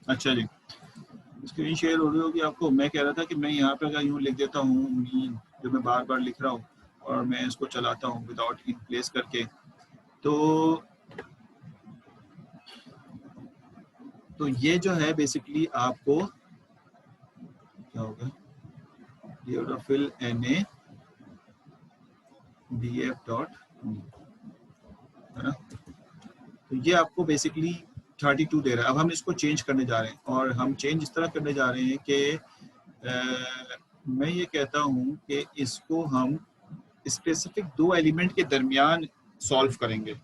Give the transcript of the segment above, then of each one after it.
अच्छा जी, screen share हो रही होगी आपको। मैं कह रहा था कि मैं यहाँ पे अगर यूँ लिख देता हूँ मीन, जो मैं बार बार लिख रहा हूँ, और मैं इसको चलाता हूँ विदाउट इन प्लेस करके, तो ये जो है बेसिकली आपको क्या होगा, ये फिल NA DF डॉट, है ना। तो ये आपको बेसिकली 32 दे रहा है। अब हम इसको चेंज करने जा रहे हैं, और हम चेंज इस तरह करने जा रहे हैं कि मैं ये कहता हूँ कि इसको हम स्पेसिफिक दो एलिमेंट के दरमियान सॉल्व करेंगे।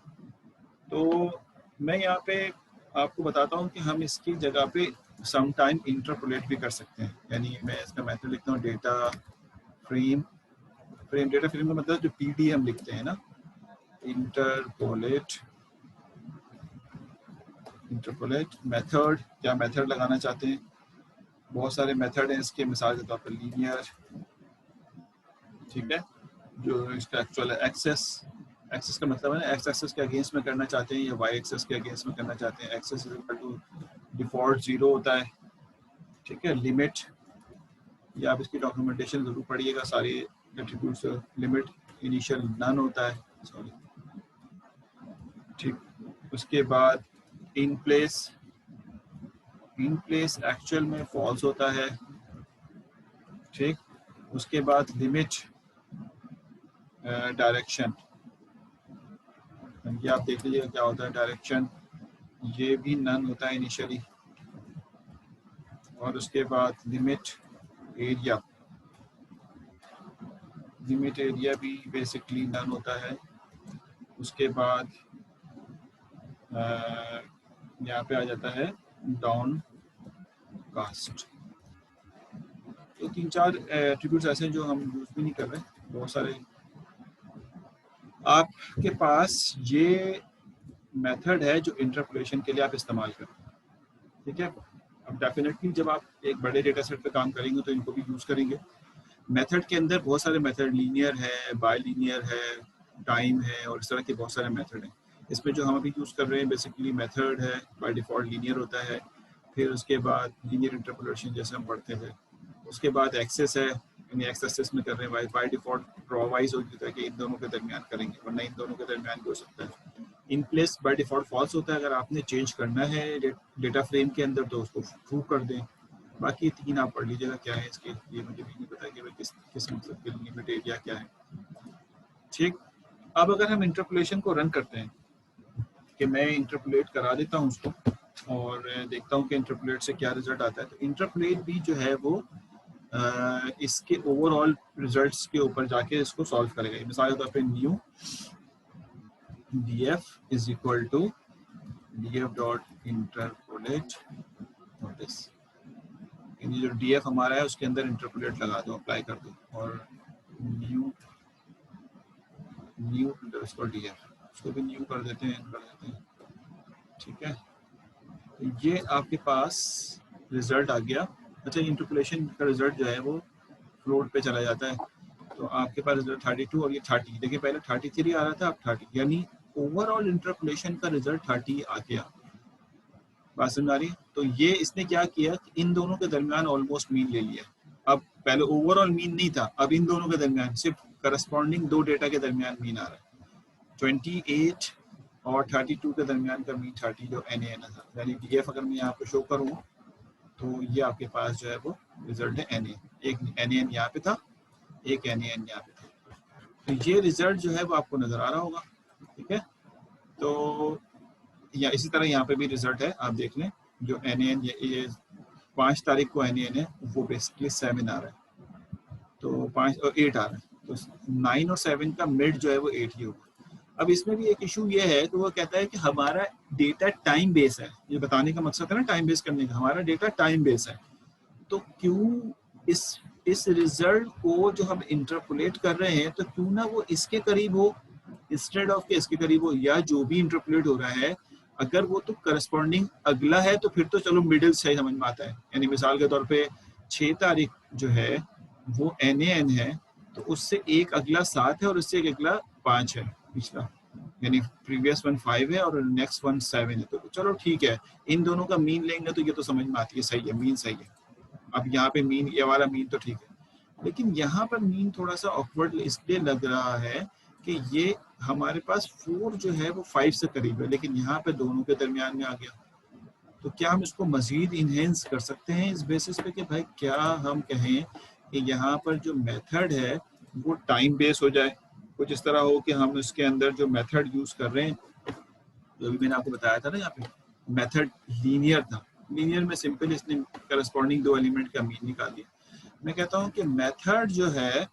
तो मैं यहाँ पे आपको बताता हूँ कि हम इसकी जगह पे सम टाइम इंटरपोलेट भी कर सकते हैं। यानी मैं इसका मेथड लिखता हूँ डेटा फ्रेम। डेटा फ्रेम का मतलब जो PD हम लिखते हैं ना, इंटरपोलेट मेथड, क्या मेथड लगाना चाहते हैं। बहुत सारे मेथड हैं इसके, मिसाल के तौर पर लीनियर, ठीक है, जो इसका एक्चुअल एक्सेस का मतलब है एक्स एक्सेस के अगेंस्ट में करना चाहते हैं या वाई एक्सेस के अगेंस्ट में करना चाहते हैं। Axis is equal to default 0 होता है, ठीक है। लिमिट, या आप इसकी डॉक्यूमेंटेशन जरूर पढ़िएगा, सारे एट्रीब्यूट्स। लिमिट इनिशियल नन होता है, सॉरी, ठीक। उसके बाद इन प्लेस एक्चुअल में फॉल्स होता है, ठीक। उसके बाद लिमिट डायरेक्शन, ये आप देख लीजिएगा क्या होता है डायरेक्शन, ये भी नन होता है इनिशियली। और उसके बाद लिमिट एरिया भी बेसिकली नन होता है। उसके बाद यहाँ पे आ जाता है डाउन कास्ट। तो 3-4 एट्रीब्यूट्स ऐसे हैं जो हम यूज भी नहीं कर रहे, बहुत सारे। आपके पास ये मेथड है जो इंटरपोलेशन के लिए आप इस्तेमाल करें, ठीक है। अब डेफिनेटली जब आप एक बड़े डेटा सेट पे काम करेंगे तो इनको भी यूज करेंगे। मेथड के अंदर बहुत सारे मेथड, लीनियर है, बायलीनियर है, टाइम है, और इस तरह के बहुत सारे मेथड हैं। इसमें जो हम अभी यूज़ कर रहे हैं बेसिकली मेथड है, बाय डिफ़ॉल्ट लीनियर होता है। फिर उसके बाद लीनियर इंटरपोलेशन जैसे हम पढ़ते हैं। उसके बाद एक्सेस है, यानी एक्स एक्सेस में कर रहे हैं, बाय डिफ़ॉल्ट ड्रॉ वाइज होता है कि इन दोनों के दरमियान करेंगे, वरना इन दोनों के दरमियान भी हो सकता है। In place by default false होता है, अगर आपने चेंज करना है डेटा फ्रेम के अंदर तो उसको ट्रू कर दें। बाकी 3 आप पढ़ लीजिएगा क्या है इसके, ये मुझे भी नहीं पता कि भाई किस मतलब के लिमिट एरिया क्या है, ठीक। अब अगर हम इंटरपोलेशन को रन करते हैं, कि मैं इंटरपोलेट करा देता हूँ उसको और देखता हूँ कि इंटरपोलेट से क्या रिजल्ट आता है, तो इंटरपोलेट भी जो है वो इसके ओवरऑल रिजल्ट्स के ऊपर जाके इसको सॉल्व करेगा। मिसाल के तौर पे new df is equal to df dot interpolate notice, ये जो df हमारा है उसके अंदर इंटरपोलेट लगा दो, अप्लाई कर दो, और न्यू अंडरस्कोर df, उसको भी न्यू कर देते हैं, ठीक है। तो ये आपके पास रिजल्ट आ गया। अच्छा, इंटरपोलेशन का रिजल्ट जो है वो फ्लोट पे चला जाता है, तो आपके पास रिजल्ट 32 और ये 30। देखिए पहले 33 आ रहा था, अब 30, यानी ओवरऑल इंटरपोलेशन का रिजल्ट 30 आ गया। बात समझ आ रही है। तो ये इसने क्या किया कि इन दोनों के दरमियान ऑलमोस्ट मीन ले लिया। अब पहले ओवरऑल मीन नहीं था, अब इन दोनों के दरमियान सिर्फ करस्पॉन्डिंग दो डेटा के दरमियान मीन आ रहा है। 28 और 32 के दरमियान का मीन 30 जो NaN था, यानी DF अगर मैं यहाँ पे शो करूँ तो ये आपके पास जो है वो रिजल्ट है NA। एक NaN यहाँ पे था, एक NaN यहाँ पे था, तो ये रिजल्ट जो है वो आपको नजर आ रहा होगा, ठीक है। तो या इसी तरह यहाँ पे भी रिजल्ट है, आप देख लें, जो NaN ये 5 तारीख को NaN है वो बेसिकली 7 आ रहा है, तो 5 और 8 आ रहा है, तो 9 और 7 का मिड जो है वो 8 ही होगा। अब इसमें भी एक इशू ये है, तो वो कहता है कि हमारा डेटा टाइम बेस है, ये बताने का मकसद है ना टाइम बेस करने का, हमारा डेटा टाइम बेस है, तो क्यों इस रिजल्ट को जो हम इंटरपोलेट कर रहे हैं तो क्यों ना वो इसके करीब हो इंस्टेड ऑफ के इसके करीब हो, या जो भी इंटरपोलेट हो रहा है अगर वो तो करस्पॉन्डिंग अगला है तो फिर तो चलो मिडिल सही समझ में आता है। यानी मिसाल के तौर पे 6 तारीख जो है वो NaN है, तो उससे एक अगला 7 है और उससे एक अगला 5 है पिछला, यानी प्रीवियस वन 5 है और नेक्स्ट वन 7 है, तो चलो ठीक है, इन दोनों का मीन लेंगे तो ये तो समझ में आती है, सही है, मीन सही है। अब यहाँ पे मीन, ये वाला मीन तो ठीक है, लेकिन यहाँ पर मीन थोड़ा सा ऑकवर्ड इसलिए लग रहा है कि ये हमारे पास 4 जो है वो 5 से करीब है, लेकिन यहाँ पे दोनों के दरमियान में आ गया। तो क्या हम इसको मजीद इनहेंस कर सकते हैं इस बेसिस पे कि भाई क्या हम कहें कि यहाँ पर जो मेथड है वो टाइम बेस हो जाए, कुछ इस तरह हो कि हम इसके अंदर जो मेथड यूज कर रहे हैं, जो भी मैंने आपको बताया था ना, यहाँ पे मेथड लीनियर था, लीनियर में सिंपल इसने करस्पॉन्डिंग 2 एलिमेंट का मीन निकाल दिया। मैं कहता हूँ कि मेथड जो है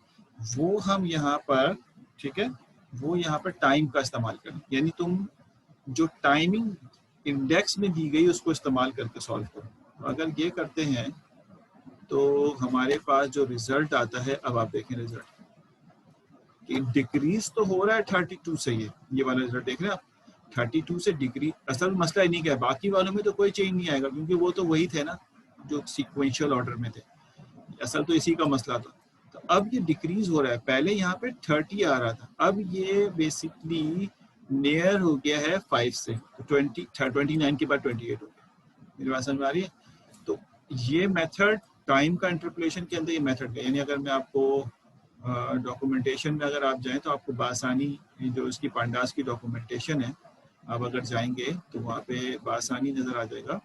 वो हम यहाँ पर, ठीक है, वो यहाँ पर टाइम का इस्तेमाल करें, यानी तुम जो टाइमिंग इंडेक्स में दी गई उसको इस्तेमाल करके सॉल्व करो। अगर ये करते हैं तो हमारे पास जो रिजल्ट आता है, अब आप देखें रिजल्ट कि डिक्रीज तो हो रहा है 32 से, ये वाला रिजल्ट देख रहे हैं आप, 32 से डिग्री। असल मसला नहीं क्या है, बाकी वालों में तो कोई चेंज नहीं आएगा क्योंकि वो तो वही थे ना जो सीक्वेंशियल ऑर्डर में थे, असल तो इसी का मसला था। तो अब ये डिक्रीज हो रहा है, पहले यहाँ पे 30 आ रहा था, अब ये बेसिकली नियर हो गया है 5 से, तो 29 के बाद 28 हो गया। मेरी बात समझ में आ रही है? तो ये मेथड टाइम का इंटरपोलेशन के अंदर ये मेथड है, यानी अगर मैं आपको डॉक्यूमेंटेशन में अगर आप जाएं तो आपको बासानी जो इसकी पांडास की डॉक्यूमेंटेशन है, आप अगर जाएंगे तो वहाँ पे बासानी नज़र आ जाएगा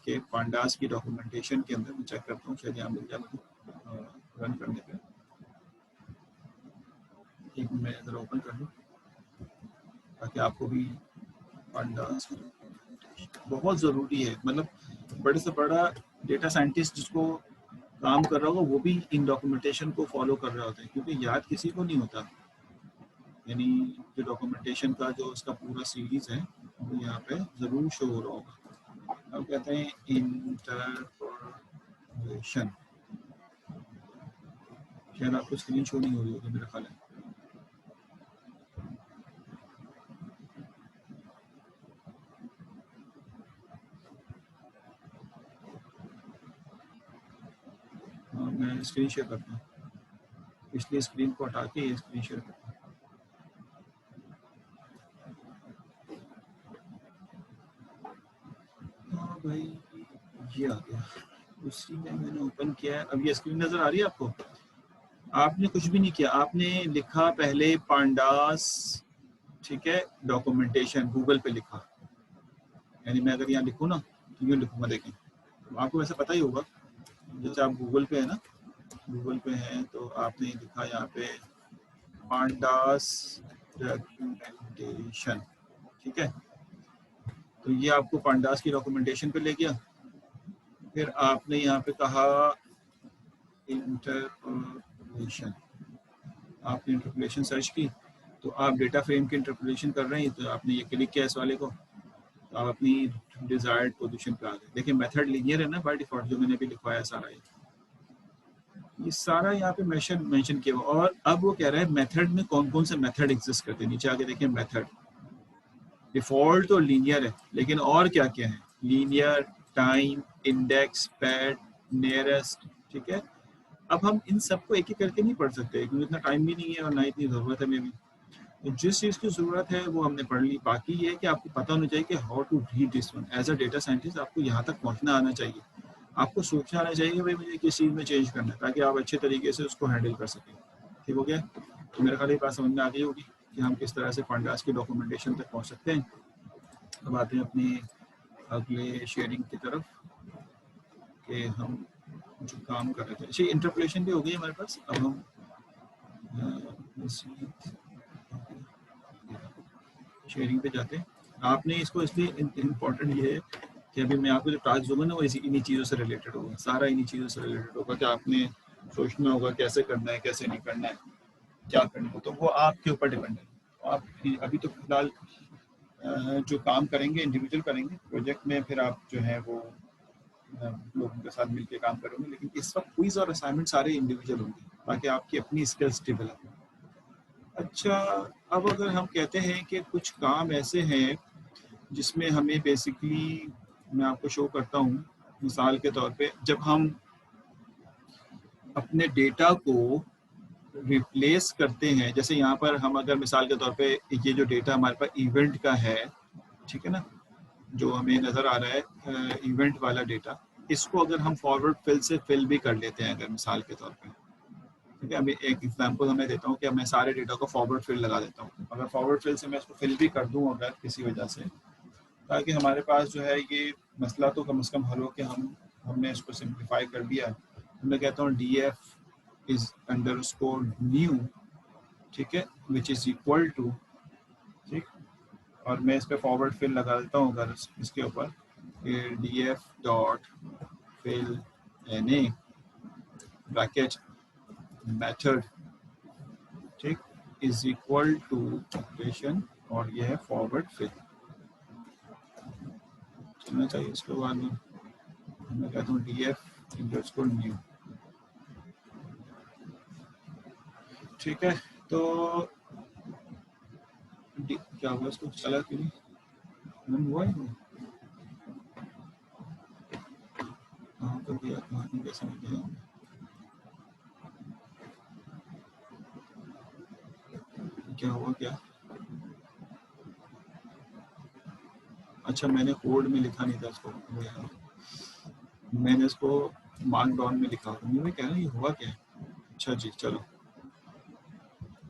कि पांडास की डॉक्यूमेंटेशन के अंदर, मैं चेक करता हूँ शायद यहाँ मिल जाए मुझे रन करने पे, एक मैं इधर ओपन कर लूँ ताकि आपको भी पांडास बहुत ज़रूरी है, मतलब बड़े से बड़ा डेटा साइंटिस्ट जिसको काम कर रहा होगा वो भी इन डॉक्यूमेंटेशन को फॉलो कर रहा होता है, क्योंकि याद किसी को नहीं होता। यानी जो डॉक्यूमेंटेशन का जो उसका पूरा सीरीज है वो यहाँ पे ज़रूर शो हो रहा होगा। अब कहते हैं इंटरपोलेशन, शायद आपको स्क्रीन शो नहीं हो रही होगी मेरा ख्याल है। हाँ, मैं स्क्रीन शेयर करता हूँ, पिछली स्क्रीन को हटा के ये स्क्रीन शेयर करता हूँ। हाँ भाई, ये आ गया, उसी में मैंने ओपन किया है। अब ये स्क्रीन नज़र आ रही है आपको? आपने कुछ भी नहीं किया, आपने लिखा पहले पांडास, ठीक है, डॉक्यूमेंटेशन गूगल पे लिखा, यानी मैं अगर यहाँ लिखूँ ना तो यूँ लिखूँगा, देखें तो आपको वैसे पता ही होगा, जैसे आप गूगल पे है ना, गूगल पे हैं तो आपने लिखा यहाँ पे पांडास डॉक्यूमेंटेशन, ठीक है, तो ये आपको पांडास की डॉक्यूमेंटेशन पे ले गया। फिर आपने यहाँ पे कहा इंटरपोलेशन, आपने इंटरपोलेशन सर्च की तो आप डेटा फ्रेम की इंटरपोलेशन कर रहे हैं, तो आपने ये क्लिक किया इस वाले को, तो आप अपनी डिजायर्ड पोजीशन पे आ गए। देखिए मेथड लीनियर है ना बाय डिफॉल्ट, जो मैंने भी लिखवाया सारा ये सारा यहाँ पे मेंशन किया हुआ। और अब वो कह रहा है मेथड में कौन कौन से मेथड एग्जिस्ट करते हैं, नीचे आके देखिए मेथड डिफॉल्ट तो लीनियर है, लेकिन और क्या क्या है, linear, time, index, pad, nearest, ठीक है। अब हम इन सबको एक एक करके नहीं पढ़ सकते क्योंकि इतना टाइम भी नहीं है और ना इतनी ज़रूरत है मे भी, तो जिस चीज़ की ज़रूरत है वो हमने पढ़ ली। बाकी ये है कि आपको पता होना चाहिए कि how to read this one as a data scientist, आपको यहाँ तक पहुँचना आना चाहिए, आपको सोचना आना चाहिए कि भाई मुझे किस चीज़ में चेंज करना है, ताकि आप अच्छे तरीके से उसको हैंडल कर सकें। ठीक हो गया? तो मेरे ख्याल ये बात समझ में आ गई होगी कि हम किस तरह से पांडास की डॉक्यूमेंटेशन तक पहुँच सकते हैं। अब आते हैं अपनी अगले शेयरिंग की तरफ कि हम जो काम कर रहे थे, अच्छा इंटरपोलेशन भी हो गई हमारे पास। अब हम शेयरिंग पे जाते हैं। आपने इसको इसलिए इम्पोर्टेंट ये है कि अभी मैं आपको जो टास्क दूंगा ना वो इन्हीं चीज़ों से रिलेटेड होगा, सारा इन्हीं चीज़ों से रिलेटेड होगा कि आपने सोचना होगा कैसे करना है, कैसे नहीं करना है, क्या करना है, तो वो आपके ऊपर डिपेंड है। आप अभी तो फिलहाल जो काम करेंगे इंडिविजुअल करेंगे, प्रोजेक्ट में फिर आप जो है वो लोगों के साथ मिलकर काम करेंगे, लेकिन इस वक्त क्विज और असाइनमेंट सारे इंडिविजुअल होंगे ताकि आपकी अपनी स्किल्स डेवलप हो। अच्छा, अब अगर हम कहते हैं कि कुछ काम ऐसे हैं जिसमें हमें बेसिकली, मैं आपको शो करता हूँ मिसाल के तौर पे, जब हम अपने डेटा को रिप्लेस करते हैं, जैसे यहाँ पर हम अगर मिसाल के तौर पे ये जो डेटा हमारे पास इवेंट का है, ठीक है ना, जो हमें नज़र आ रहा है इवेंट वाला डेटा, इसको अगर हम फॉरवर्ड फिल से फिल भी कर लेते हैं अगर मिसाल के तौर पे, ठीक है। अभी एक एग्जांपल मैं देता हूँ कि मैं सारे डेटा को फॉरवर्ड फिल लगा देता हूँ। अगर फॉरवर्ड फिल से मैं इसको फिल भी कर दूँ अगर किसी वजह से, ताकि हमारे पास जो है ये मसला तो कम से कम हल हो कि हमने इसको सिंप्लीफाई कर दिया। मैं कहता हूँ df इज अंडरस्कोर न्यू, ठीक है, विच इज़ इक्वल टू, ठीक, और मैं इस पर फॉरवर्ड फिल लगा देता हूँ अगर इसके ऊपर df dot fill na bracket method, ठीक, इज इक्वल टू ऑपरेशन, और ये है फॉरवर्ड फिल। चलना चाहिए इसके बाद में मैं कहता हूँ df अंडरस्कोर न्यू, ठीक है। तो क्या हुआ, इसको चला क्यों नहीं, रन हुआ ही नहीं, कहाँ पर गया, कहाँ नहीं, कैसे नहीं गया, क्या हुआ क्या, अच्छा मैंने कोड में लिखा नहीं था इसको, मैंने इसको मार्क डाउन में लिखा, मैं कह रहा हूँ ये हुआ क्या है। अच्छा जी, चलो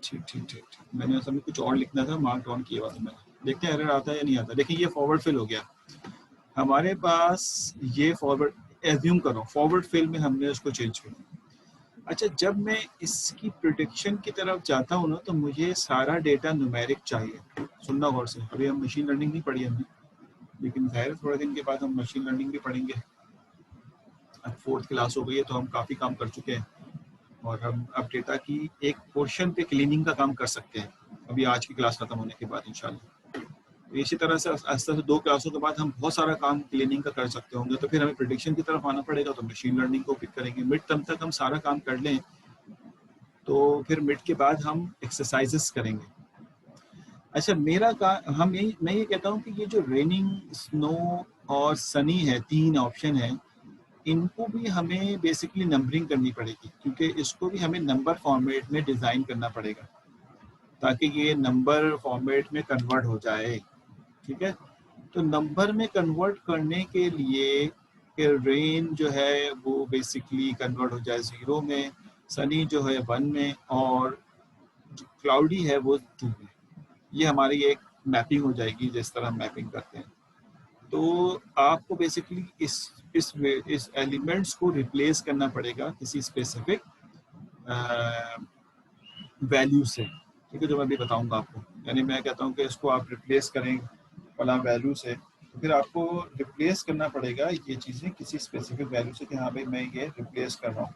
ठीक ठीक ठीक ठीक, मैंने असल में कुछ और लिखना था, मार्क डाउन किया हुआ था मैंने, देखते हैं एरर आता है या नहीं आता। देखिए ये फॉरवर्ड फिल हो गया हमारे पास, ये फॉरवर्ड एज्यूम करो फॉरवर्ड फिल में हमने उसको चेंज किया। अच्छा, जब मैं इसकी प्रिडिक्शन की तरफ जाता हूँ ना, तो मुझे सारा डेटा न्यूमेरिक चाहिए। सुनना गौर से, अभी हम मशीन लर्निंग नहीं पढ़ी हमने, लेकिन जाहिर थोड़े दिन के बाद हम मशीन लर्निंग भी पढ़ेंगे। अब 4th क्लास हो गई है तो हम काफ़ी काम कर चुके हैं, और हम अब डेटा की एक पोर्शन पे क्लीनिंग का काम कर सकते हैं, अभी आज की क्लास खत्म होने के बाद इंशाल्लाह। इसी तरह से आस्ते आस्ते 2 क्लासों के बाद हम बहुत सारा काम क्लीनिंग का कर सकते होंगे, तो फिर हमें प्रिडिक्शन की तरफ आना पड़ेगा, तो मशीन लर्निंग को पिक करेंगे। मिड टर्म तक हम सारा काम कर लें, तो फिर मिड के बाद हम एक्सरसाइजेस करेंगे। अच्छा, मेरा का हम यही मैं ये कहता हूँ कि ये जो रेनिंग, स्नो और सनी है, 3 ऑप्शन है, इनको भी हमें बेसिकली नंबरिंग करनी पड़ेगी, क्योंकि इसको भी हमें नंबर फॉर्मेट में डिज़ाइन करना पड़ेगा ताकि ये नंबर फॉर्मेट में कन्वर्ट हो जाए, ठीक है। तो नंबर में कन्वर्ट करने के लिए रेन जो है वो बेसिकली कन्वर्ट हो जाए 0 में, सनी जो है 1 में, और जो क्लाउडी है वो 2 में। ये हमारी एक मैपिंग हो जाएगी जिस तरह हम मैपिंग करते हैं। तो आपको बेसिकली इस एलिमेंट्स को रिप्लेस करना पड़ेगा किसी स्पेसिफिक वैल्यू से, ठीक है, जो मैं अभी बताऊंगा आपको। यानी मैं कहता हूँ कि इसको आप रिप्लेस करें फला वैल्यू से, तो फिर आपको रिप्लेस करना पड़ेगा ये चीज़ें किसी स्पेसिफिक वैल्यू से कि हाँ भाई मैं ये रिप्लेस कर रहा हूँ।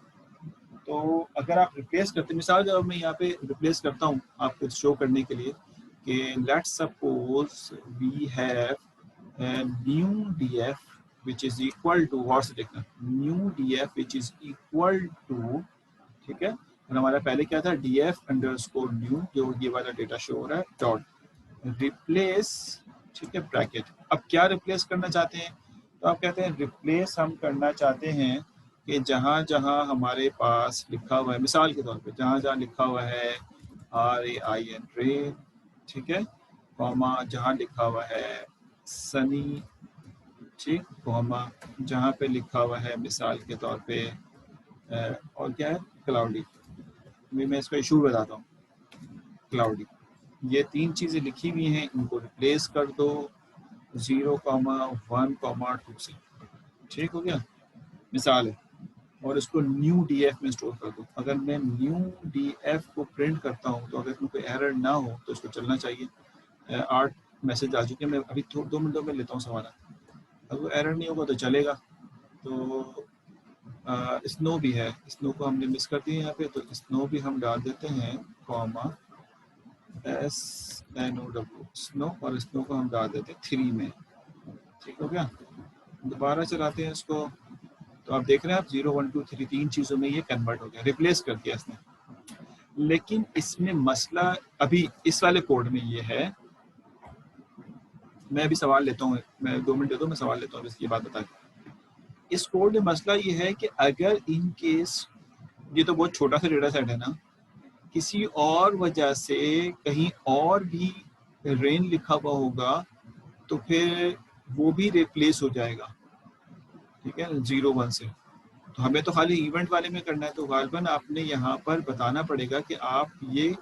तो अगर आप रिप्लेस करते, मिसाल जब मैं यहाँ पे रिप्लेस करता हूँ आपको शो करने के लिए कि let's suppose we have new df which is equal to, गौर से देखना, new df which is equal to, ठीक है, और हमारा पहले क्या था, df अंडरस्कोर न्यू, जो ये वाला डेटा शो हो रहा है, डॉट रिप्लेस, ठीक है, ब्रैकेट। अब क्या रिप्लेस करना चाहते हैं, तो आप कहते हैं रिप्लेस हम करना चाहते हैं कि जहाँ जहाँ हमारे पास लिखा हुआ है, मिसाल के तौर पे जहाँ जहाँ लिखा हुआ है RAIN रेन, ठीक है, कॉमा जहाँ लिखा हुआ है सनी, ठीक, कॉमा जहाँ पे लिखा हुआ है मिसाल के तौर पे और क्या है, क्लाउडी। अभी मैं इसका इशू बताता हूँ, क्लाउडी, ये 3 चीज़ें लिखी हुई हैं, इनको रिप्लेस कर दो 0,1,2 से, ठीक हो गया, मिसाल है, और इसको न्यू df में स्टोर कर दो। अगर मैं न्यू df को प्रिंट करता हूँ तो अगर इसमें कोई एरर ना हो तो इसको चलना चाहिए। 8 मैसेज आ चुके हैं, मैं अभी 2 मिनटों में लेता हूँ सवाल। अगर एरर नहीं होगा तो चलेगा। तो स्नो भी है, स्नो को हमने मिस कर दिया यहाँ पे, तो स्नो भी हम डाल देते हैं, कॉमा SNOW स्नो, और स्नो को हम डाल देते हैं 3 में, ठीक हो गया। दोबारा चलाते हैं इसको, तो आप देख रहे हैं आप 0 1 2 3 3 चीज़ों में ये कन्वर्ट हो गया, रिप्लेस कर दिया इसने। लेकिन इसमें मसला अभी इस वाले कोड में ये है, मैं अभी सवाल लेता हूँ, मैं 2 मिनट दे दो, मैं सवाल लेता हूँ इसकी बात बता के। इस कोड में मसला ये है कि अगर इन केस, ये तो बहुत छोटा सा डेटा सेट है ना, किसी और वजह से कहीं और भी रेन लिखा हुआ होगा तो फिर वो भी रिप्लेस हो जाएगा, ठीक है, 0 1 से। तो हमें तो खाली इवेंट वाले में करना है, तो गालबन आपने यहाँ पर बताना पड़ेगा कि आप ये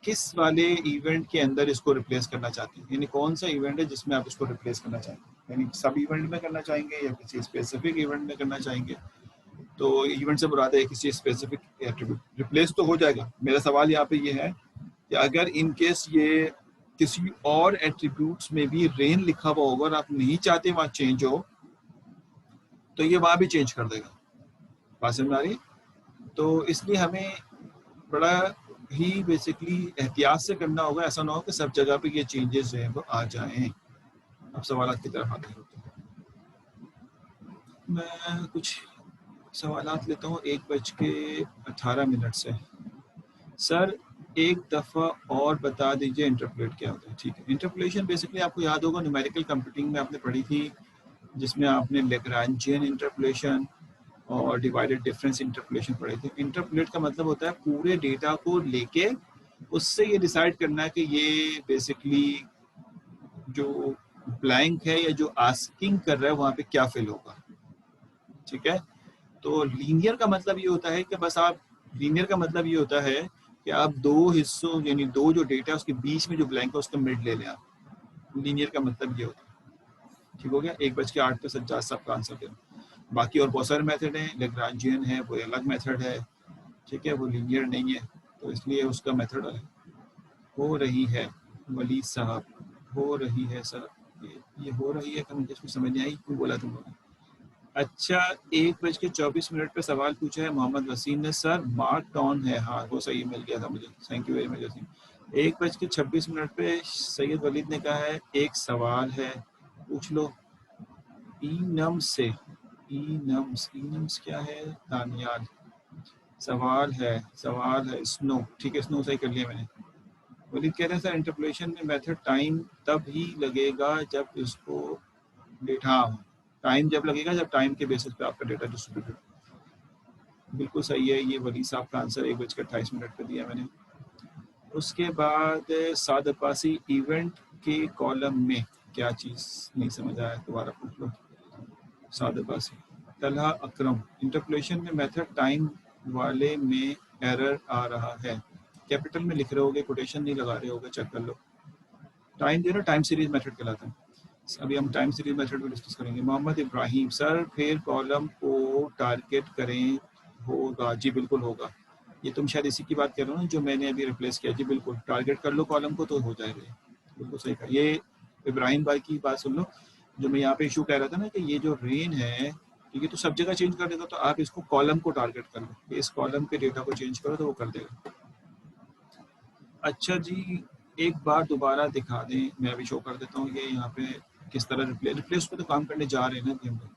किस वाले इवेंट के अंदर इसको रिप्लेस करना चाहते हैं, यानी कौन सा इवेंट है जिसमें आप इसको रिप्लेस करना चाहेंगे, यानी सब इवेंट में करना चाहेंगे या किसी स्पेसिफिक इवेंट में करना चाहेंगे। तो इवेंट से मुराद है किसी स्पेसिफिक एट्रीब्यूट, रिप्लेस तो हो जाएगा। मेरा सवाल यहाँ पे ये है कि अगर इन केस ये किसी और एट्रीब्यूट्स में भी रेन लिखा हुआ होगा और आप नहीं चाहते वहाँ चेंज हो, तो ये वहाँ भी चेंज कर देगा। बात समझ आ रही? तो इसलिए हमें बड़ा ही बेसिकली एहतियात से करना होगा, ऐसा ना हो कि सब जगह पे ये चेंजेस जो है वो आ जाएं। अब सवालात की तरफ आते हैं। मैं कुछ सवालात लेता हूँ 1:18 से। सर एक दफ़ा और बता दीजिए इंटरपोलेट क्या होता है। ठीक है, इंटरपोलेशन बेसिकली आपको याद होगा न्यूमेरिकल कंप्यूटिंग में आपने पढ़ी थी, जिसमें आपने लैग्रांजियन इंटरपोलेशन और डिवाइडेड डिफरेंस इंटरपोलेशन पढ़े थे। इंटरपोलेट का मतलब होता है पूरे डेटा को लेके उससे ये डिसाइड करना है कि ये बेसिकली जो ब्लैंक है या जो आस्किंग कर रहा है वहाँ पे क्या फिल होगा। ठीक है, तो लीनियर का मतलब ये होता है कि बस आप, लीनियर का मतलब ये होता है कि आप दो हिस्सों यानी दो जो डेटा है उसके बीच में जो ब्लैंक है उसका मिड ले लें आप। लीनियर का मतलब ये होता है। ठीक हो गया, 1:08 सबका आंसर दें। बाकी और बहुत सारे मेथड हैं, लैग्रांजियन है वो अलग मेथड है, ठीक है, वो लीनियर नहीं है, तो इसलिए उसका मेथड अलग। हो रही है वली साहब, हो रही है सर, ये हो रही है, मुझे कुछ समझ नहीं आई क्यों बोला तुम लोगों ने। अच्छा, 1:24 पे सवाल पूछा है मोहम्मद वसीम ने। सर मार्क डाउन है, हाँ वो सही मिल गया था मुझे, thank you very much Waseem. 1:26 पे सैयद वलीद ने कहा है एक सवाल है, पूछ लो। ई-नम्स से, ई-नम्स क्या है दानियाल? सवाल है स्नो, ठीक है स्नो सही कर लिया मैंने। वलीद कह रहे हैं सर इंटरपोलेशन में मेथड टाइम तब ही लगेगा जब इसको डेटा, टाइम जब लगेगा जब टाइम के बेसिस पे आपका डेटा डिस्ट्रीब्यूटेड। बिल्कुल सही है, ये वली साहब का आंसर 1:28 पे दिया मैंने। उसके बाद साद अब्बासी, इवेंट के कॉलम में क्या चीज़ नहीं समझ आया, दोबारा पूछ लो। साद अब्बासी, तलहा अकरम, इंटरपोलेशन में मेथड टाइम वाले में एरर आ रहा है, कैपिटल में लिख रहे होगे, कोटेशन नहीं लगा रहे होगे, चेक कर लो। टाइम जो है टाइम सीरीज मेथड कहलाता है। अभी हम टाइम सीरीज मेथड को डिस्कस करेंगे। मोहम्मद इब्राहिम, सर फिर कॉलम को टारगेट करें होगा? जी बिल्कुल होगा, ये तुम शायद इसी की बात कर रहे हो ना जो मैंने अभी रिप्लेस किया। जी बिल्कुल, टारगेट कर लो कॉलम को तो हो जाएगा, बिल्कुल सही कहा। ये इब्राहिम भाई की बात सुन लो, जो मैं यहाँ पे इशू कह रहा था ना कि ये जो रेन है, ठीक है, तो सब जगह चेंज कर देगा, तो आप इसको कॉलम को टारगेट कर लो, इस कॉलम के डेटा को चेंज करो तो वो कर देगा। अच्छा जी, एक बार दोबारा दिखा दें, मैं अभी शो कर देता हूँ ये यहाँ पे किस तरह रिप्लेस पे तो काम करने जा रहे हैं ना हम लोग।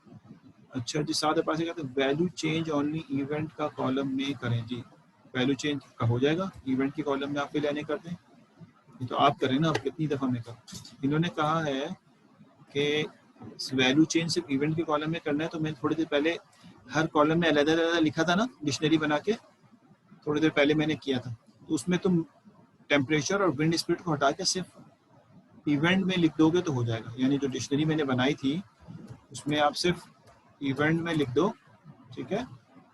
अच्छा जी, साथ पास कहते हैं वैल्यू चेंज ओनली इवेंट का कॉलम में करें। जी वैल्यू चेंज का हो जाएगा, इवेंट के कॉलम में आप फिर लेने कर दें, ये तो आप करें ना, आप कितनी दफ़ा में कर। इन्होंने कहा है कि वैल्यू चेंज सिर्फ इवेंट के कॉलम में करना है, तो मैंने थोड़ी देर पहले हर कॉलम में अलग अलग लिखा था ना, डिक्शनरी बना के थोड़ी देर पहले मैंने किया था, तो उसमें तुम टेम्परेचर और विंड स्पीड को हटा के सिर्फ इवेंट में लिख दोगे तो हो जाएगा। यानी जो डिक्शनरी मैंने बनाई थी उसमें आप सिर्फ इवेंट में लिख दो, ठीक है,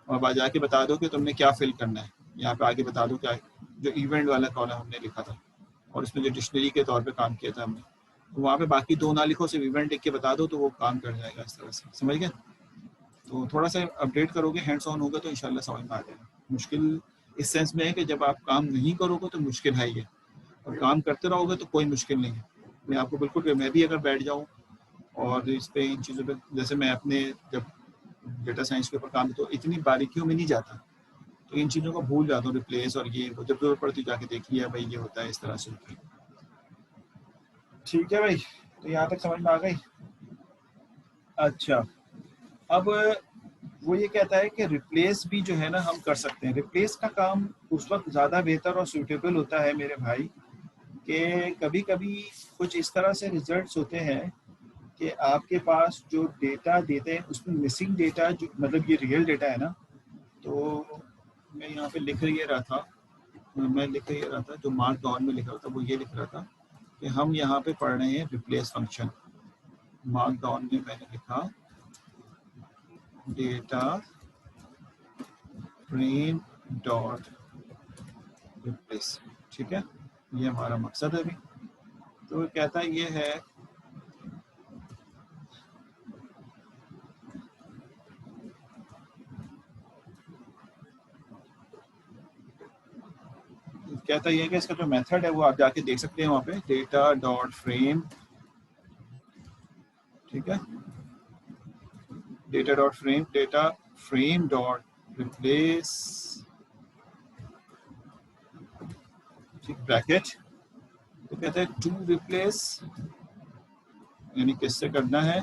और बाद जाके बता दो कि तुमने क्या फिल करना है। यहाँ पे आगे बता दो क्या जो इवेंट वाला कॉलम हमने लिखा था और इसमें जो डिक्शनरी के तौर पे काम किया था हमने, तो वहाँ पे बाकी दो ना लिखो, सिर्फ इवेंट लिख के बता दो तो वो काम कर जाएगा इस तरह से, समझ गए? तो थोड़ा सा अपडेट करोगे, हैंड्स ऑन होगा तो इंशाल्लाह समझ में आ जाएगा। मुश्किल इस सेंस में है कि जब आप काम नहीं करोगे तो मुश्किल है ये, और काम करते रहोगे तो कोई मुश्किल नहीं है। मैं आपको बिल्कुल, मैं भी अगर बैठ जाऊँ और इस पे इन चीज़ों पे, जैसे मैं अपने जब डेटा साइंस के ऊपर काम, तो इतनी बारीकियों में नहीं जाता, तो इन चीज़ों को भूल जाता हूँ, रिप्लेस और ये वो, जब जरूरत पड़ती जाके देख लिया भाई ये होता है इस तरह से। ठीक है भाई, तो यहाँ तक समझ में आ गई। अच्छा, अब वो ये कहता है कि रिप्लेस भी जो है ना हम कर सकते हैं। रिप्लेस का काम उस वक्त ज़्यादा बेहतर और सूटेबल होता है मेरे भाई कि कभी कभी कुछ इस तरह से रिजल्ट्स होते हैं कि आपके पास जो डेटा देते हैं उसमें मिसिंग डेटा, जो मतलब ये रियल डेटा है ना, तो मैं यहाँ पे लिख रहा था मैं लिख ये रहा था, जो मार्क डाउन में लिख रहा था वो ये लिख रहा था कि हम यहाँ पे पढ़ रहे हैं रिप्लेस फंक्शन। मार्क डाउन में मैंने लिखा डेटा फ्रेम डॉट रिप्लेस। ठीक है, ये हमारा मकसद है अभी। तो कहता है ये है कहता ये है कि इसका जो मेथड है वो आप जाके देख सकते हैं वहाँ पे, डेटा डॉट फ्रेम। ठीक है, डेटा फ्रेम डॉट रिप्लेस, ठीक, ब्रैकेट। तो कहते हैं टू रिप्लेस, यानी किससे करना है।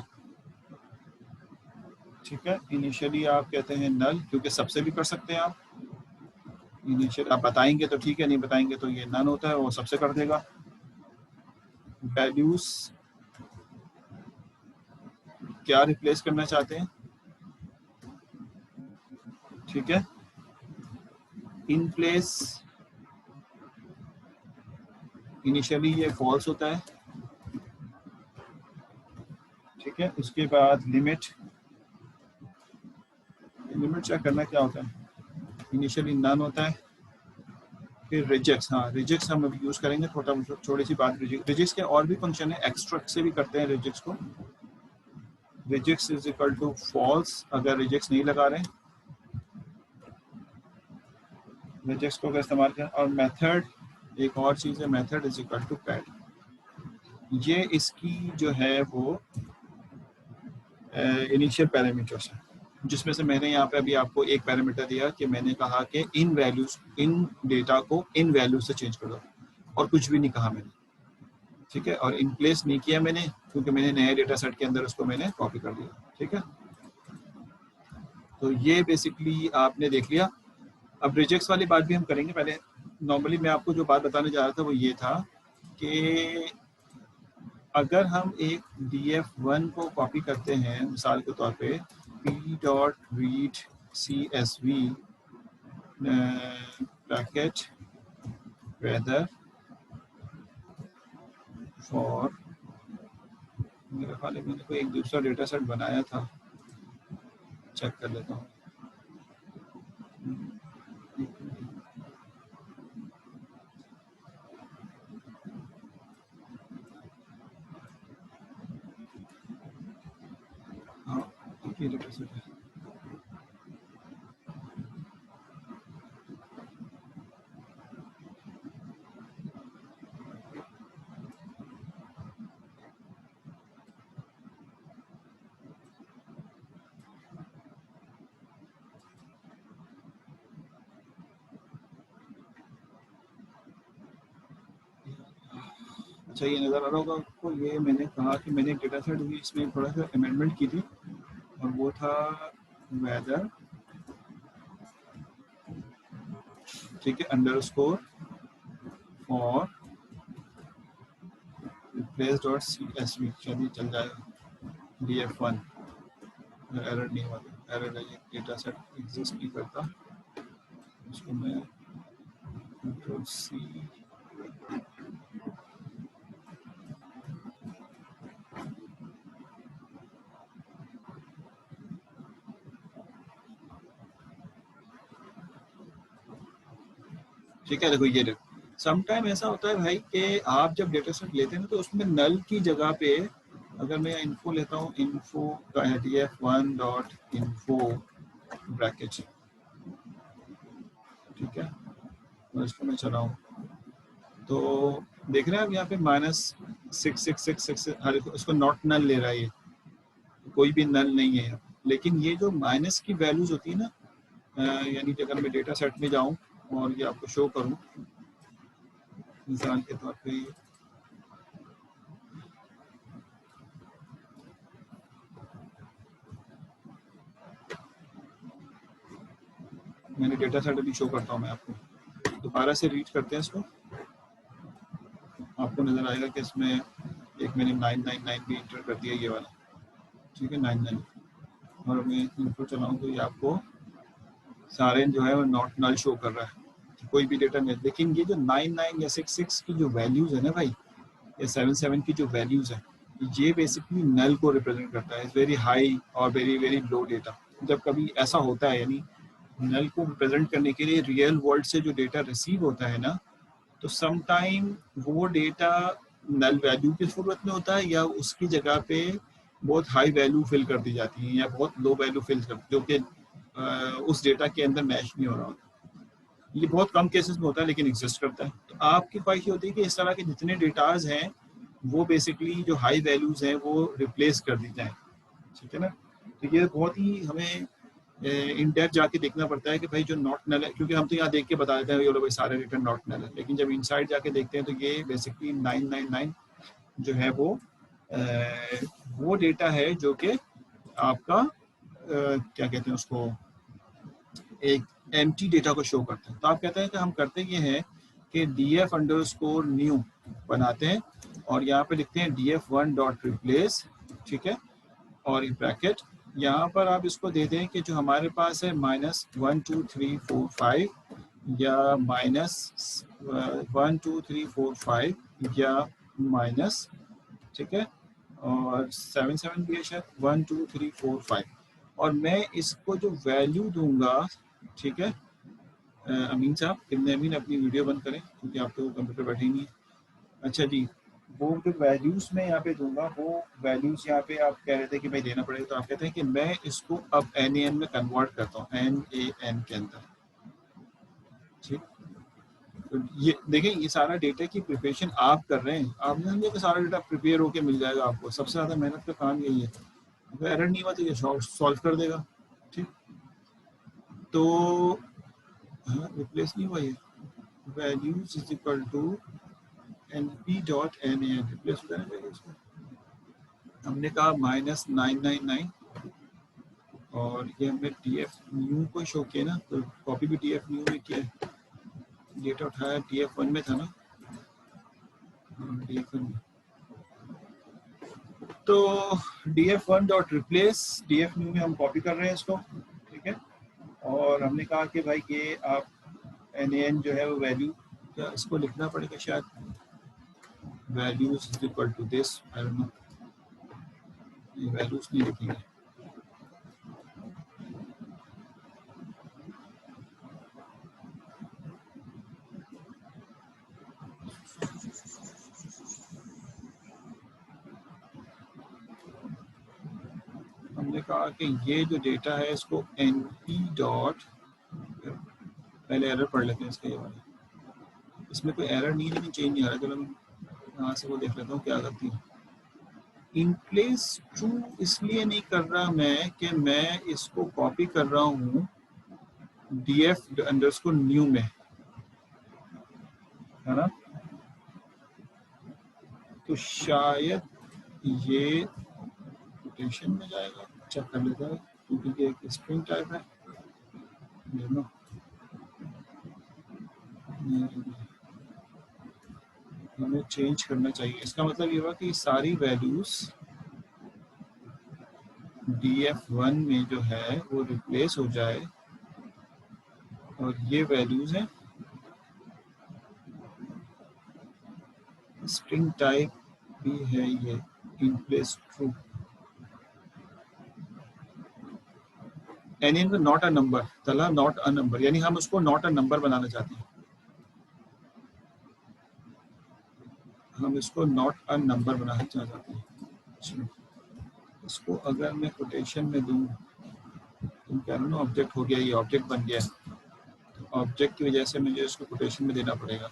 ठीक है, इनिशियली आप कहते हैं नल, क्योंकि सबसे भी कर सकते हैं आप। इनिशियल आप बताएंगे तो ठीक है, नहीं बताएंगे तो ये नन होता है, वो सबसे कर देगा। वैल्यूज क्या रिप्लेस करना चाहते हैं। ठीक है, इन प्लेस इनिशियली ये फॉल्स होता है। ठीक है, उसके बाद लिमिट चेक करना क्या होता है, इनिशियली नन होता है। फिर रिजेक्ट्स, हाँ रिजेक्ट्स हम अभी यूज करेंगे, थोड़ी सी बात। रिजेक्ट्स के और भी फंक्शन है, एक्सट्रैक्ट से भी करते हैं रिजेक्ट्स को। Rejects is equal to false, अगर रिजेक्ट्स नहीं लगा रहे, रिजेक्ट्स को अगर इस्तेमाल करें। और मेथड, एक और चीज़ है, method is equal to pad. ये इसकी जो है वो इनिशियल पैरामीटर्स है, जिसमें से मैंने यहाँ पे अभी आपको एक पैरामीटर दिया कि मैंने कहा कि इन वैल्यूज, इन डेटा को इन वैल्यूज से चेंज कर दो, और कुछ भी नहीं कहा मैंने। ठीक है, और इन प्लेस नहीं किया मैंने, क्योंकि मैंने नए डेटा सेट के अंदर उसको मैंने कॉपी कर दिया। ठीक है, तो ये बेसिकली आपने देख लिया। अब रिजेक्ट्स वाली बात भी हम करेंगे। पहले नॉर्मली मैं आपको जो बात बताने जा रहा था वो ये था कि अगर हम एक df1 को कॉपी करते हैं, मिसाल के तौर पे p.read csv bracket weather for, मेरे ख्याल में मैंने कोई एक दूसरा डेटा सेट बनाया था, चेक कर लेता हूँ। हाँ, ये डेटा सेट है। अच्छा, ये नज़र आ रहा होगा आपको, ये मैंने कहा कि मैंने एक डेटा सेट भी इसमें थोड़ा सा अमेंडमेंट की थी, और वो था वेदर, ठीक है, underscore for replace dot csv। चलिए चल जाएगा, df1 एरर नहीं हुआ, एरर है, ये डेटा सेट एग्जिस्ट नहीं करता। इसको मैं कंट्रोल सी, ठीक है। देखो ये देखो, समटाइम ऐसा होता है भाई कि आप जब डेटा सेट लेते हैं ना, तो उसमें नल की जगह पे अगर मैं इन्फो लेता हूँ, इन्फो का है df1 डॉट इन्फो ब्रैकेट। ठीक है, और इसको मैं चलाऊँ तो देख रहे हैं आप यहाँ पे -6666, हर इसको नॉट नल ले रहा है, ये कोई भी नल नहीं है। लेकिन ये जो माइनस की वैल्यूज होती है ना, यानी कि अगर मैं डेटा सेट में जाऊँ और ये आपको शो करूँ मिसाल के तौर पे, मैंने डेटा सेट अभी शो करता हूँ मैं आपको, दोबारा से रीड करते हैं इसको, आपको नज़र आएगा कि इसमें एक मैंने 999 भी इंटर कर दिया, ये वाला। ठीक है, 99, और मैं इनको चलाऊँ तो ये आपको सारे जो है वो नॉट नल शो कर रहा है। कोई भी डेटा नहीं, लेकिन ये जो 99 या 66 की जो वैल्यूज है ना भाई, या 77 की जो वैल्यूज है, ये बेसिकली नल को रिप्रेजेंट करता है, वेरी हाई और वेरी वेरी लो डेटा। जब कभी ऐसा होता है, यानी नल को रिप्रेजेंट करने के लिए रियल वर्ल्ड से जो डेटा रिसीव होता है ना, तो समटाइम वो डेटा नल वैल्यू की सूरत में होता है, या उसकी जगह पे बहुत हाई वैल्यू फिल कर दी जाती है, या बहुत लो वैल्यू फिल कर, जो कि उस डेटा के अंदर मैच नहीं हो रहा होता। ये बहुत कम केसेस में होता है, लेकिन एग्जिस्ट करता है। तो आपकी ख्वाहिश होती है कि इस तरह के जितने डेटाज हैं वो बेसिकली जो हाई वैल्यूज हैं वो रिप्लेस कर दी जाएं, ठीक है ना। तो ये बहुत ही हमें इन डेप्थ जाके देखना पड़ता है कि भाई जो नॉट नल है, क्योंकि हम तो यहाँ देख के बता देते हैं ये लोग भाई सारे रिटर्न नॉट नल है, लेकिन जब इनसाइड जाके देखते हैं तो ये बेसिकली 999 जो है वो डेटा है जो कि आपका क्या कहते हैं उसको, एक एम्प्टी डेटा को शो करते हैं। तो आप कहते हैं कि हम करते ये हैं कि df_new बनाते हैं और यहाँ पे लिखते हैं df1.replace, ठीक है, और ब्रैकेट यहाँ पर आप इसको दे दें कि जो हमारे पास है -1 2 3 4 5 या -1 2 3 4 5 या माइनस, ठीक है, और 7 भी है शायद 1 2 3 4 5, और मैं इसको जो वैल्यू दूंगा, ठीक है, अमीन साहब, इब्न अमीन अपनी वीडियो बंद करें क्योंकि आप तो कंप्यूटर बैठे ही नहीं है। अच्छा जी, वो जो वैल्यूज मैं यहाँ पे दूंगा, वो वैल्यूज यहाँ पे आप कह रहे थे कि भाई देना पड़ेगा, तो आप कहते हैं कि मैं इसको अब NaN में कन्वर्ट करता हूँ, NaN के अंदर, ठीक। तो ये देखें, ये सारा डेटा की प्रिपरेशन आप कर रहे हैं, आप नहीं समझे कि सारा डेटा प्रिपेयर होके मिल जाएगा आपको। सबसे ज़्यादा मेहनत का काम यही है। अगर एरर नहीं हुआ तो ये सॉल्व कर देगा, ठीक। तो हाँ, रिप्लेस नहीं हुआ ये, values is equal to np.nan, replace हो जाना चाहिए इसको। हमने कहा -999 और ये हमने df न्यू को शो किया ना, तो कॉपी भी df न्यू में किया, डेटा उठाया df1 में था ना, df1 में, तो df1.replace df न्यू में हम कॉपी कर रहे हैं इसको, ठीक है। और हमने कहा कि भाई ये आप nan जो है वो वैल्यू, क्या इसको लिखना पड़ेगा शायद, values is equal to this, I don't know, ये वैल्यूज नहीं लिखेंगे, हमने कहा कि ये जो डेटा है इसको np डॉट, पहले एरर पढ़ लेते हैं इसका, ये वाला, इसमें कोई एरर नहीं है लेकिन चेंज नहीं आ रहा, चलो मैं यहाँ से वो देख लेता हूँ क्या गलती है। इन प्लेस ट्रू इसलिए नहीं कर रहा मैं कि मैं इसको कॉपी कर रहा हूँ df_new में, है ना, तो शायद ये कोटेशन में जाएगा, चेक कर लेता है क्योंकि ये एक स्ट्रिंग टाइप है, हमें चेंज करना चाहिए। इसका मतलब ये हुआ कि सारी वैल्यूज df1 में जो है वो रिप्लेस हो जाए, और ये वैल्यूज हैं स्ट्रिंग टाइप भी है ये, इन प्लेस ट्रू, यानी नॉट अ नंबर, तला नॉट अ नंबर, यानी हम उसको नॉट अ नंबर बनाना चाहते हैं, हम इसको नॉट अ नंबर बनाना चाहते हैं। इसको अगर मैं कोटेशन में दूं, तुम कह रहे हो ना ऑब्जेक्ट हो गया, ये ऑब्जेक्ट बन गया, ऑब्जेक्ट की वजह से मुझे इसको कोटेशन में देना पड़ेगा,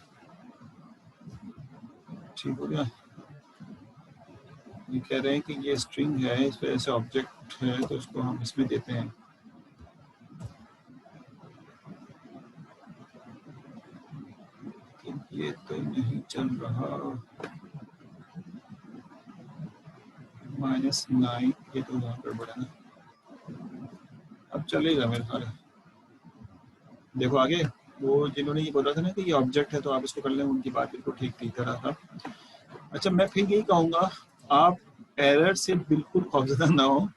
ठीक हो गया। ये कह रहे हैं कि ये स्ट्रिंग है, इस वजह से ऑब्जेक्ट है, तो इसको हम इसमें देते हैं, ये तो नहीं चल रहा, -9, ये तो यहाँ पर बड़ा है, अब चलेगा मेरे ख्याल। देखो आगे, वो जिन्होंने ये बोला था ना कि ये ऑब्जेक्ट है तो आप इसको कर लें, उनकी बात बिल्कुल ठीक थी तरह था। अच्छा, मैं फिर यही कहूँगा, आप एरर से बिल्कुल खौफजदा ना हो।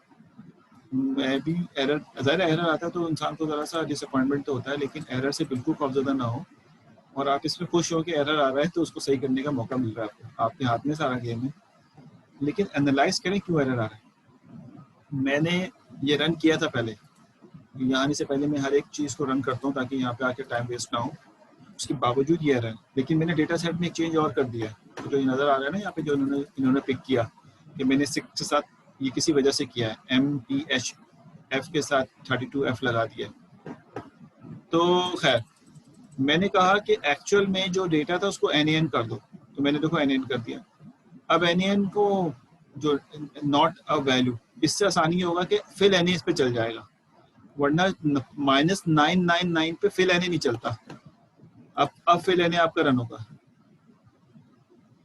मैं भी एरर, ज़ाहिर एरर आता है तो इंसान को ज़रा सा डिसअपॉइंटमेंट तो होता है, लेकिन एरर से बिल्कुल खौफजदा ना हो। और आप इसमें खुश हो कि एरर आ रहा है तो उसको सही करने का मौका मिल रहा है आपको, आपके हाथ में सारा गेम है। लेकिन एनालाइज करें क्यों एरर आ रहा है। मैंने ये रन किया था पहले, यहाँ आने से पहले मैं हर एक चीज़ को रन करता हूँ ताकि यहाँ पे आके टाइम वेस्ट ना हो, उसके बावजूद ये एरर। लेकिन मैंने डेटा सेट में एक चेंज और कर दिया, तो जो नज़र आ रहा है ना यहाँ पे जो इन्होंने पिक किया कि मैंने 6 के साथ ये किसी वजह से किया है, MPH F के साथ 32F लगा दिया। तो खैर मैंने कहा कि एक्चुअल में जो डेटा था उसको NaN कर दो, तो मैंने देखो NaN कर दिया। अब NaN को जो नॉट अ वैल्यू, इससे आसानी होगा कि फिल Na इस पे चल जाएगा, वरना -999 पे फिल Na नहीं चलता। अब फिल Na आपका रन होगा।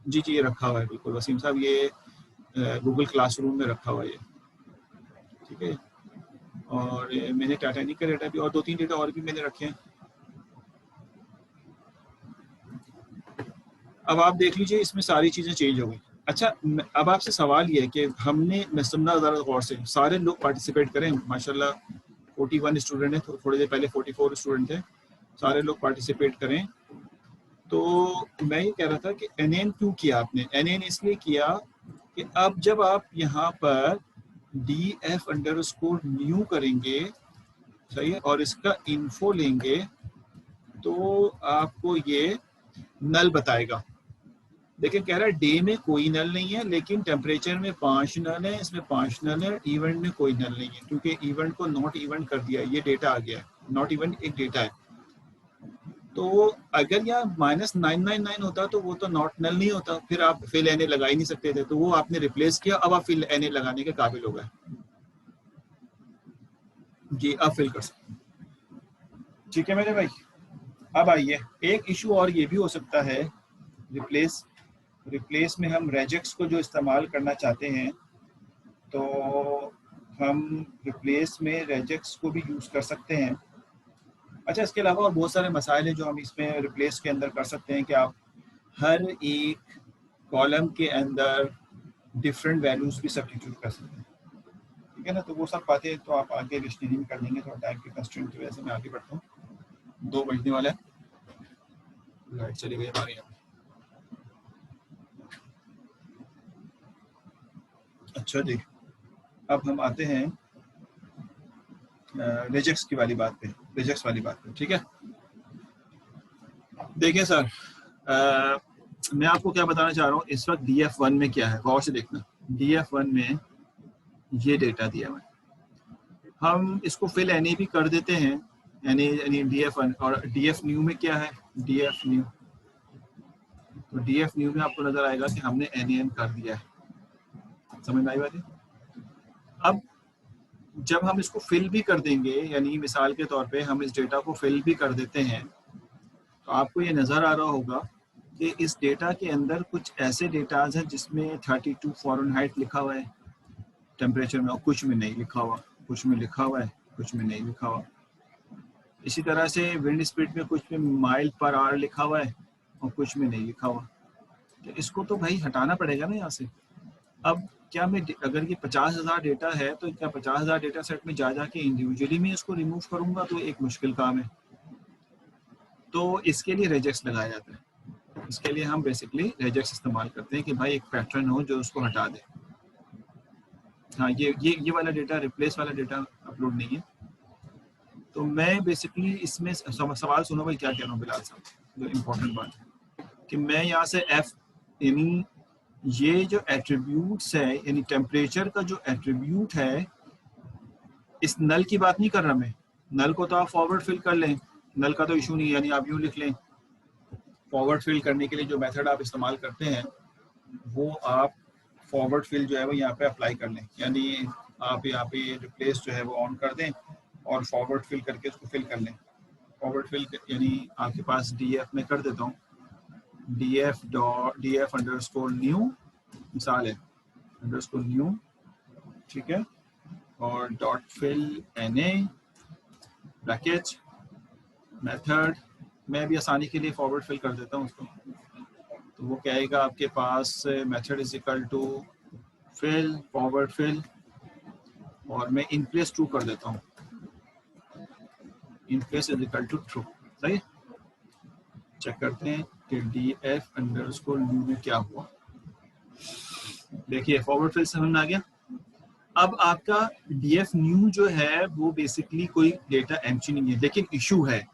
जी जी, ये रखा हुआ है बिल्कुल वसीम साहब, ये गूगल क्लासरूम में रखा हुआ है ये, ठीक है। और मैंने टाइटैनिक का डेटा भी और 2-3 डेटा और भी मैंने रखे हैं। अब आप देख लीजिए इसमें सारी चीज़ें चेंज हो गई। अच्छा, अब आपसे सवाल ये है कि हमने, मैं सुनना ज़रा गौर से, सारे लोग पार्टिसिपेट करें, माशाल्लाह 41 स्टूडेंट हैं, थोड़ी देर पहले 44 स्टूडेंट थे, सारे लोग पार्टिसिपेट करें। तो मैं ये कह रहा था कि NaN क्यों किया आपने। NaN इसलिए किया कि अब जब आप यहाँ पर df_new करेंगे, सही है, और इसका इन्फो लेंगे तो आपको ये नल बताएगा। देखिए कह रहा है डे में कोई नल नहीं है, लेकिन टेम्परेचर में 5 नल है, इसमें 5 नल है, इवेंट में कोई नल नहीं है, क्योंकि इवेंट को नॉट इवेंट कर दिया, ये डेटा आ गया है। नॉट इवेंट एक डेटा है, तो अगर यहाँ -999 होता तो वो तो नॉट नल नहीं होता, फिर आप फिल Na लगा ही नहीं सकते थे, तो वो आपने रिप्लेस किया, अब आप फिल Na लगाने के काबिल हो गए। जी, अब फिल कर सकते, ठीक है मेरे भाई। अब आइए, एक इशू और ये भी हो सकता है, रिप्लेस में हम रेजेक्स को जो इस्तेमाल करना चाहते हैं, तो हम रिप्लेस में रेजेक्स को भी यूज़ कर सकते हैं। अच्छा, इसके अलावा और बहुत सारे मसाइल हैं जो हम इसमें रिप्लेस के अंदर कर सकते हैं कि आप हर एक कॉलम के अंदर डिफरेंट वैल्यूज़ भी सब्स्टिट्यूट कर सकते हैं, ठीक है ना। तो वो सब बातें तो आप आगे डिक्शनरी में कर लेंगे, थोड़ा टाइम की कंस्ट्रेंट की वजह से मैं आगे बढ़ता हूँ। 2 बजने वाला है, लाइट चली गई हमारे यहाँ। अच्छा जी, अब हम आते हैं रिजेक्ट्स की वाली बात पे, रिजेक्ट्स वाली बात पे, ठीक है। देखिए सर, मैं आपको क्या बताना चाह रहा हूँ, इस वक्त DF1 में क्या है, गौर से देखना। DF1 में ये डेटा दिया हुआ है, हम इसको फिल Na भी कर देते हैं, यानी DF1, और DF_new में क्या है, DF_new, तो DF_new में आपको नजर आएगा कि हमने NaN कर दिया है, समझ में आई बात है। अब जब हम इसको फिल भी कर देंगे, यानी मिसाल के तौर पे हम इस डेटा को फिल भी कर देते हैं, तो आपको ये नज़र आ रहा होगा कि इस डेटा के अंदर कुछ ऐसे डेटाज हैं जिसमें 32 फ़ारेनहाइट लिखा हुआ है टेम्परेचर में, और कुछ में नहीं लिखा हुआ, कुछ में लिखा हुआ है, कुछ में नहीं लिखा हुआ। इसी तरह से विंड स्पीड में कुछ में माइल पर आवर लिखा हुआ है और कुछ में नहीं लिखा हुआ। तो इसको तो भाई हटाना पड़ेगा ना यहाँ से। अब क्या मैं, अगर ये 50,000 डेटा है, तो क्या 50,000 डेटा सेट में जा के इंडिविजुअली में इसको रिमूव करूंगा, तो एक मुश्किल काम है। तो इसके लिए रेजेक्स लगाया जाता है, इसके लिए हम बेसिकली रेजेक्स इस्तेमाल करते हैं कि भाई एक पैटर्न हो जो उसको हटा दे। हाँ, ये वाला डेटा, रिप्लेस वाला डेटा अपलोड नहीं है। तो मैं बेसिकली इसमें सवाल सुनो भाई, क्या कह रहा हूँ बिलाल साहब, जो इम्पोर्टेंट बात है कि मैं यहाँ से F, यानी ये जो एट्रीब्यूट्स है, यानी टेम्परेचर का जो एट्रीब्यूट है, इस नल की बात नहीं कर रहा मैं। नल को तो आप फॉरवर्ड फिल कर लें, नल का तो इशू नहीं है, यानी आप यूँ लिख लें। फॉरवर्ड फिल करने के लिए जो मेथड आप इस्तेमाल करते हैं, वो आप फॉरवर्ड फिल जो है वो यहाँ पे अप्लाई कर लें, यानी आप यहाँ पे ये रिप्लेस जो है वो ऑन कर दें और फॉरवर्ड फिल करके उसको फिल कर लें। फॉरवर्ड फिल यानी आपके पास DF में कर देता हूँ, DF_new मिसाल है, _new, ठीक है, और .fill Na ब्रैकेट मेथड, मैं भी आसानी के लिए फॉरवर्ड फिल कर देता हूँ उसको। तो वो कहेगा आपके पास method is equal to fill forward fill, और मैं इन प्लेस ट्रू कर देता हूँ, inplace is equal to true, सही। चेक करते हैं कि df_new में क्या हुआ। देखिए फॉरवर्ड फिल समझ में आ गया। अब आपका df_new जो है वो बेसिकली कोई डेटा एंट्री नहीं है, लेकिन इशू है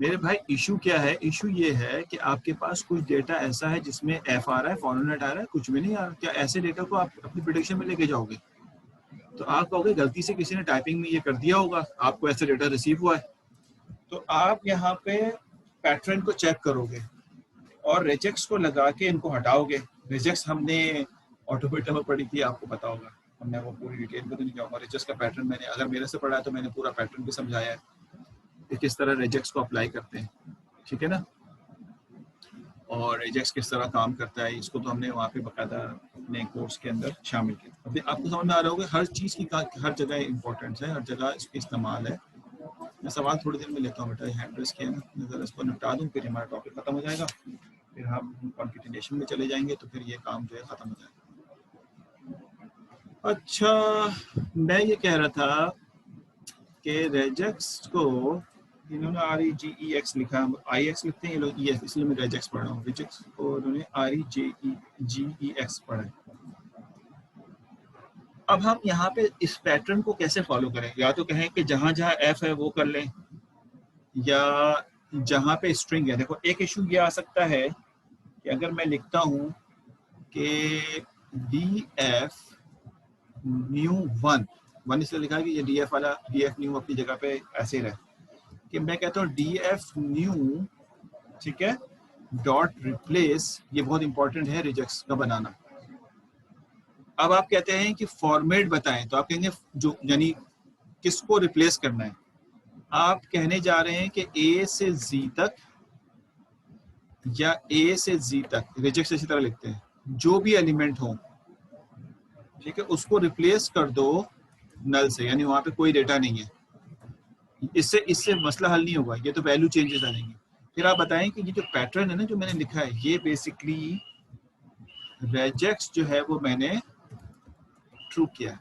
मेरे भाई। इशू क्या है? इशू ये है कि आपके पास कुछ डेटा ऐसा है जिसमें एफ आ रहा है, फॉरन नेट आ रहा है, कुछ भी नहीं आ रहा। क्या ऐसे डेटा को आप अपनी प्रेडिक्शन में लेके जाओगे? तो आप कहोगे गलती से किसी ने टाइपिंग में ये कर दिया होगा, आपको ऐसा डेटा रिसीव हुआ है। तो आप यहाँ पे पैटर्न को चेक करोगे और रिजेक्ट्स को लगा के इनको हटाओगे। रिजेक्ट्स हमने ऑटोमेटा में पढ़ी थी, आपको पता होगा, हमने वो पूरी डिटेल में तो नहीं जाऊंगा। रिजेक्ट्स का पैटर्न मैंने, अगर मेरे से पढ़ा है तो मैंने पूरा पैटर्न भी समझाया है कि किस तरह रिजेक्ट्स को अप्लाई करते हैं, ठीक है ना। और रिजेक्ट्स किस तरह काम करता है इसको तो हमने वहाँ पे बकायदा अपने कोर्स के अंदर शामिल किया। अभी आपको समझ में आ रहा होगा हर चीज़ की हर जगह इंपॉर्टेंस है, हर जगह इसका इस्तेमाल है। मैं सवाल थोड़ी देर में लेता हूँ बेटा, हैंड रेस किया ना, मैं ज़रा इसको निपटा दूँ फिर हमारा टॉपिक खत्म हो जाएगा, फिर हम कॉन्टिन्यूएशन में चले जाएंगे तो फिर ये काम जो है ख़त्म हो जाएगा। अच्छा, मैं ये कह रहा था कि रेजेक्ट्स को इन्होंने REGEX लिखा, IX लिखते हैं ये लोग EX, इसलिए मैं रेजेक्ट्स पढ़ रहा हूँ। रेजेक्ट्स को उन्होंने REGEX पढ़ा है। अब हम यहाँ पे इस पैटर्न को कैसे फॉलो करें? या तो कहें कि जहां जहां F है वो कर लें, या जहां पे स्ट्रिंग है। देखो एक इशू ये आ सकता है कि अगर मैं लिखता हूं कि df_new1 इसलिए लिखा है कि ये df वाला df_new अपनी जगह पे ऐसे रहे, कि मैं कहता हूँ df_new, ठीक है, डॉट रिप्लेस, ये बहुत इंपॉर्टेंट है रिजेक्ट्स का बनाना। अब आप कहते हैं कि फॉर्मेट बताएं, तो आप कहेंगे जो यानी किसको रिप्लेस करना है। आप कहने जा रहे हैं कि A से Z तक या A से Z तक, रिजेक्ट्स इसी तरह लिखते हैं, जो भी एलिमेंट हो, ठीक है, उसको रिप्लेस कर दो नल से, यानी वहां पे कोई डेटा नहीं है। इससे मसला हल नहीं होगा, ये तो वैल्यू चेंजेस आ जाएंगे। फिर आप बताएं कि ये जो पैटर्न है ना जो मैंने लिखा है, ये बेसिकली रेजेक्ट्स जो है वो मैंने ट्रू किया है।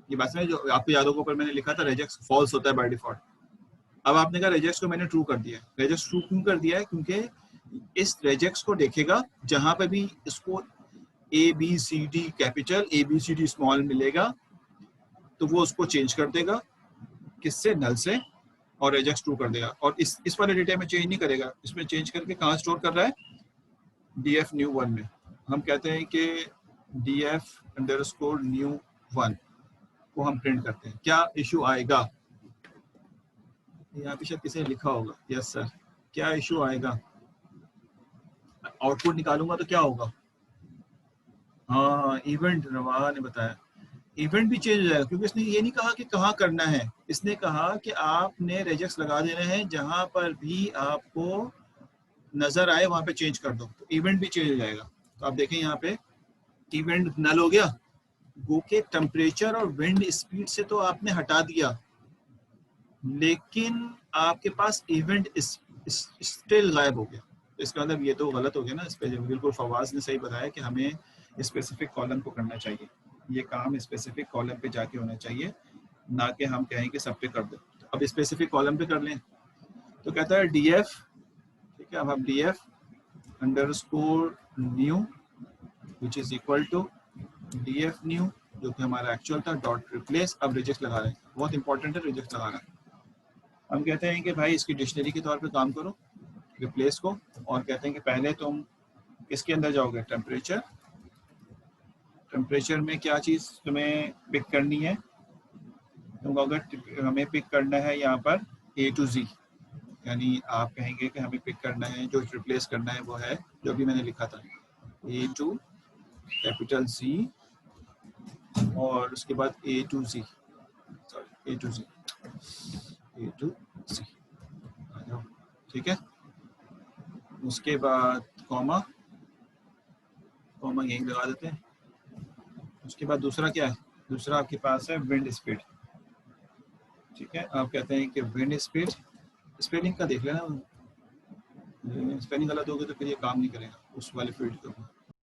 ये बात में जो आपको याद होगा ऊपर मैंने लिखा था रेजेक्ट्स फॉल्स होता है बाय डिफॉल्ट। अब आपने कहा रेजेक्ट्स को मैंने ट्रू कर दिया है। रेजेक्ट्स ट्रू क्यों कर दिया है? क्योंकि इस रेजेक्ट्स को देखेगा जहां पे भी इसको ABCD कैपिटल ABCD स्मॉल मिलेगा तो वो उसको चेंज कर देगा, किससे? नल से, और रेजेक्ट्स ट्रू कर देगा। और इस वाले डेटा में चेंज नहीं करेगा, इसमें चेंज करके कहाँ स्टोर कर रहा है? df_new1 में। हम कहते हैं कि df_new1 को हम प्रिंट करते हैं। क्या इशू आएगा? यहाँ पे शायद किसी ने लिखा होगा, यस सर, क्या इशू आएगा? आउटपुट निकालूंगा तो क्या होगा? हाँ, इवेंट, रवा ने बताया, इवेंट भी चेंज हो जाएगा, क्योंकि इसने ये नहीं कहा कि कहाँ करना है, इसने कहा कि आपने रेजेक्ट्स लगा देने हैं, जहां पर भी आपको नजर आए वहां पे चेंज कर दो, तो इवेंट भी चेंज हो जाएगा। तो आप देखें यहाँ पे इवेंट नल हो गया, गो के टेम्परेचर और विंड स्पीड से तो आपने हटा दिया, लेकिन आपके पास इवेंट स्टिल गायब हो गया। तो इसका मतलब ये तो गलत हो गया ना। इस पे बिल्कुल फवाज ने सही बताया कि हमें स्पेसिफिक कॉलम को करना चाहिए, ये काम स्पेसिफिक कॉलम पे जाके होना चाहिए, ना कि हम कहें कि सब पे कर दो। अब स्पेसिफिक कॉलम पे कर लें तो कहता है df, ठीक है, अब हम df_new which is equal to df_new जो कि हमारा एक्चुअल था डॉट रिप्लेस। अब रिजेक्ट लगा रहे हैं, बहुत इंपॉर्टेंट है रिजेक्ट लगाना। हम कहते हैं कि भाई इसकी डिक्शनरी के तौर पे काम करो रिप्लेस को, और कहते हैं कि पहले तुम किसके अंदर जाओगे? टेम्परेचर। टेम्परेचर में क्या चीज़ तुम्हें पिक करनी है? तुम अगर हमें पिक करना है यहाँ पर A to Z, यानी आप कहेंगे कि हमें पिक करना है, जो रिप्लेस करना है वो है जो भी मैंने लिखा था, A to कैपिटल Z और उसके बाद A to Z, sorry A to Z, A to Z, ठीक है। उसके बाद कॉमा, कॉमा यहीं लगा देते हैं। उसके बाद दूसरा क्या है? दूसरा आपके पास है विंड स्पीड, ठीक है। आप कहते हैं कि विंड स्पीड, स्पेलिंग का देख लेना, स्पेलिंग गलत होगी तो फिर ये काम नहीं करेगा उस वाले फील्ड के ऊपर।